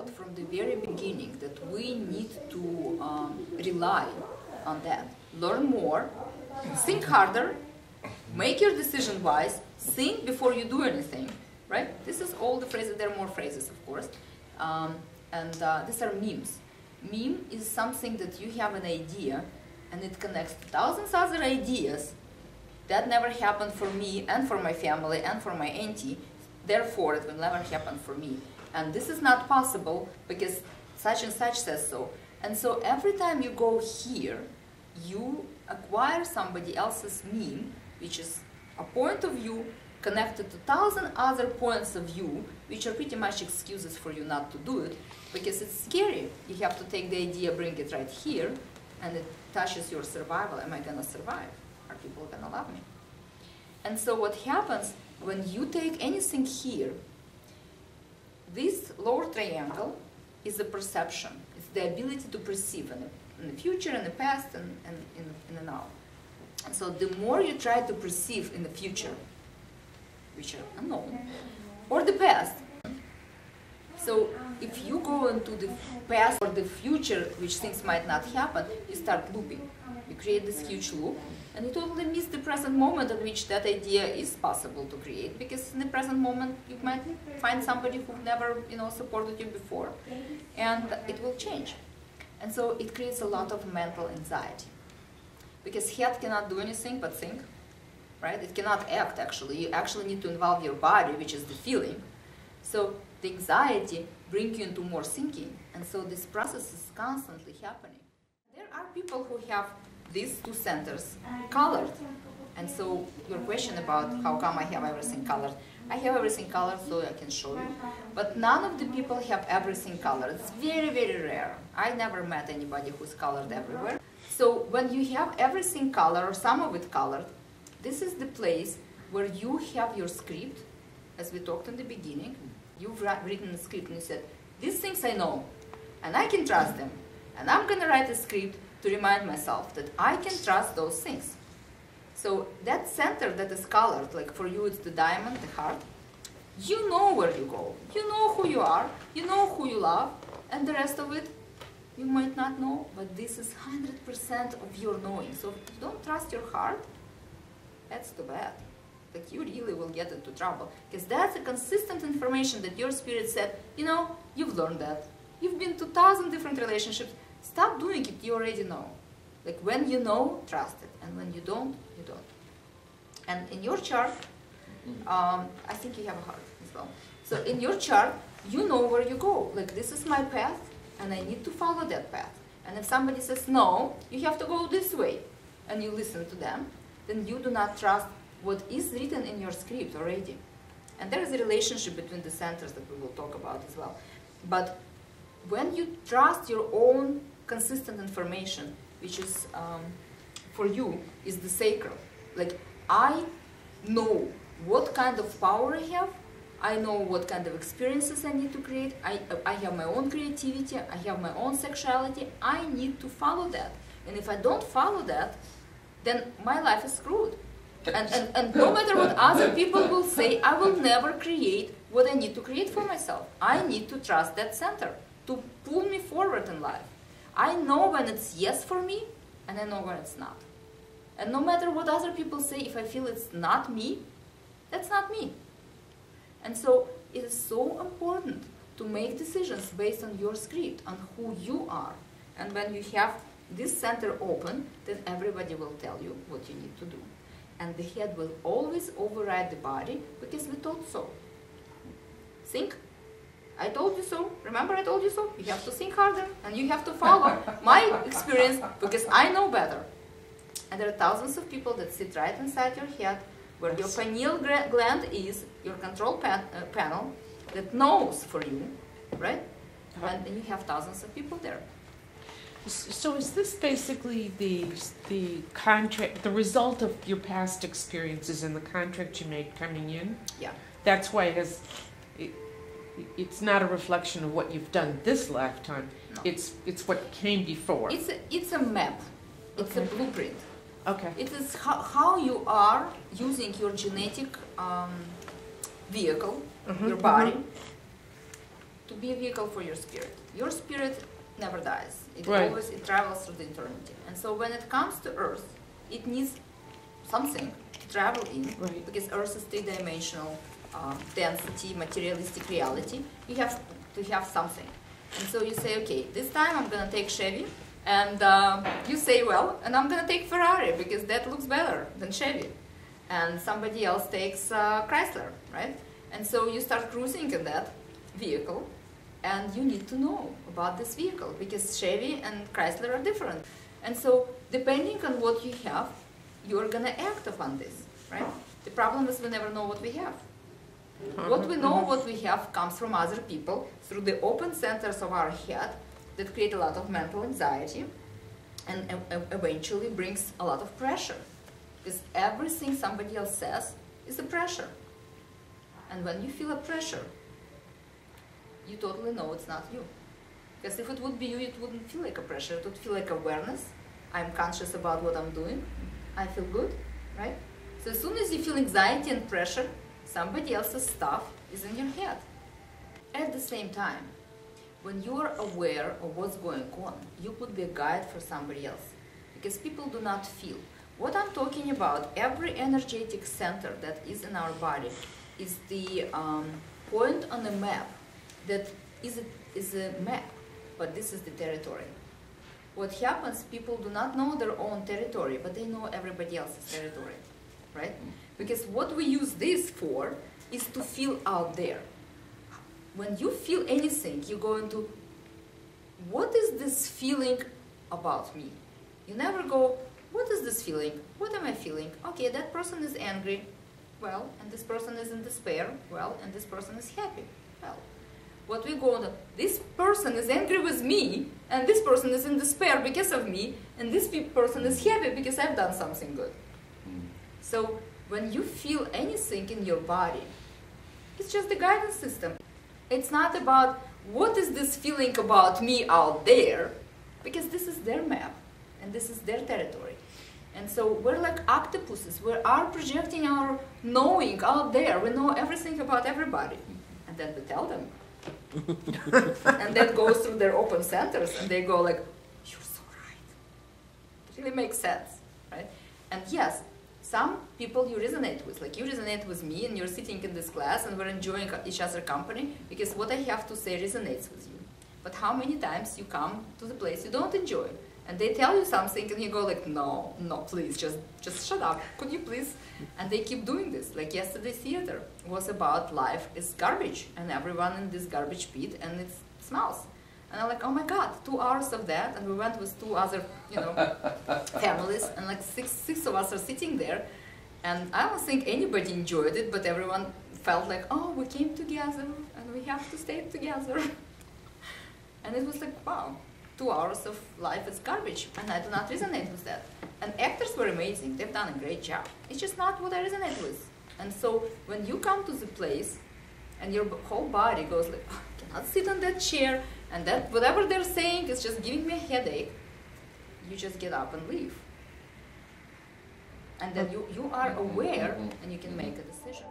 felt from the very beginning that we need to rely on that. Learn more, think harder, make your decision wise, think before you do anything, right? This is all the phrases. There are more phrases, of course. These are memes. Meme is something that you have an idea and it connects to thousands of other ideas. That never happened for me and for my family and for my auntie. Therefore, it will never happen for me. And this is not possible because such and such says so. And so every time you go here, you acquire somebody else's meme, which is a point of view connected to 1,000 other points of view, which are pretty much excuses for you not to do it, because it's scary. You have to take the idea, bring it right here, and it touches your survival. Am I going to survive? Are people going to love me? And so what happens when you take anything here, this lower triangle is a perception. It's the ability to perceive in the future, in the past, and in the now. And so the more you try to perceive in the future, which are unknown, or the past. So if you go into the past or the future, which things might not happen, you start looping. You create this huge loop, and you totally miss the present moment in which that idea is possible to create, because in the present moment you might find somebody who never, supported you before, and it will change. And so it creates a lot of mental anxiety, because head cannot do anything but think, right? It cannot act, actually. You actually need to involve your body, which is the feeling. So the anxiety brings you into more thinking, and so this process is constantly happening. There are people who have these two centers colored, and so your question about how come I have everything colored, I have everything colored so I can show you, but none of the people have everything colored. It's very, very rare. I never met anybody who's colored everywhere. So when you have everything colored, or some of it colored, this is the place where you have your script, as we talked in the beginning. You've written a script and you said, these things I know, and I can trust them, and I'm going to write a script to remind myself that I can trust those things. So that center that is colored, like for you it's the diamond, the heart, you know where you go, you know who you are, you know who you love, and the rest of it you might not know, but this is 100% of your knowing. So if you don't trust your heart, that's too bad. Like you really will get into trouble, because that's a consistent information that your spirit said, you've learned that. You've been to 1,000 different relationships. Stop doing it, you already know. Like when you know, trust it. And when you don't, you don't. And in your chart, I think you have a heart as well. So in your chart, you know where you go. Like this is my path, and I need to follow that path. And if somebody says, no, you have to go this way, and you listen to them, then you do not trust what is written in your script already. And there is a relationship between the centers that we will talk about as well. But when you trust your own consistent information, which is for you is the sacral. Like I know what kind of power I have, I know what kind of experiences I need to create, I have my own creativity, I have my own sexuality, I need to follow that. And if I don't follow that, then my life is screwed. And no matter what other people will say, I will never create what I need to create for myself. I need to trust that center to pull me forward in life. I know when it's yes for me, and I know when it's not. And no matter what other people say, if I feel it's not me, that's not me. And so it is so important to make decisions based on your script, on who you are. And when you have this center open, then everybody will tell you what you need to do. And the head will always override the body, because we thought so. Think. I told you so. Remember I told you so? You have to think harder, and you have to follow my experience, because I know better. And there are thousands of people that sit right inside your head, where your pineal gland is, your control panel, that knows for you, right? And then you have thousands of people there. So is this basically the contract, the result of your past experiences and the contract you made coming in? Yeah. That's why it's not a reflection of what you've done this lifetime. No. It's what came before. It's a map. It's a blueprint. Okay. It is how you are using your genetic vehicle, your body, to be a vehicle for your spirit. Your spirit never dies. It Right. always, it travels through the eternity. And so when it comes to Earth, it needs something to travel in, Right. because Earth is three-dimensional density, materialistic reality. You have to have something. And so you say, okay, this time I'm gonna take Chevy, and you say, well, and I'm gonna take Ferrari because that looks better than Chevy. And somebody else takes Chrysler, right? And so you start cruising in that vehicle, and you need to know about this vehicle because Chevy and Chrysler are different. And so depending on what you have, you're gonna act upon this, right? The problem is we never know what we have. What we know, what we have, comes from other people through the open centers of our head that create a lot of mental anxiety and eventually brings a lot of pressure. Because everything somebody else says is a pressure. And when you feel a pressure, you totally know it's not you. Because if it would be you, it wouldn't feel like a pressure. It would feel like awareness. I'm conscious about what I'm doing. I feel good, right? So as soon as you feel anxiety and pressure, somebody else's stuff is in your head. At the same time, when you are aware of what's going on, you could be a guide for somebody else. Because people do not feel. What I'm talking about, every energetic center that is in our body is the point on the map that is a map, but this is the territory. What happens, people do not know their own territory, but they know everybody else's territory, right? Because what we use this for is to feel out there. When you feel anything, you go into, what is this feeling about me? You never go, what is this feeling? What am I feeling? Okay, that person is angry. Well, and this person is in despair. Well, and this person is happy. Well, what we go on, this person is angry with me, and this person is in despair because of me, and this person is happy because I've done something good. So when you feel anything in your body, it's just the guidance system. It's not about what is this feeling about me out there, because this is their map, and this is their territory. And so we're like octopuses. We are projecting our knowing out there. We know everything about everybody. And then we tell them. And that goes through their open centers, and they go like, you're so right. It really makes sense, right? And yes, some people you resonate with, like you resonate with me, and you're sitting in this class, and we're enjoying each other's company, because what I have to say resonates with you. But how many times you come to the place you don't enjoy? And they tell you something, and you go like, no, please, just shut up. Could you please? And they keep doing this. Like yesterday's theater was about life is garbage, and everyone in this garbage pit, and it smells. And I'm like, oh my God, 2 hours of that, and we went with 2 other, families, and like six of us are sitting there, and I don't think anybody enjoyed it, but everyone felt like, oh, we came together, and we have to stay together. And it was like, wow. 2 hours of life is garbage, and I do not resonate with that. And actors were amazing, they've done a great job. It's just not what I resonate with. And so when you come to the place, and your whole body goes like, oh, I cannot sit on that chair, and that whatever they're saying is just giving me a headache, you just get up and leave. And then you are aware, and you can make a decision.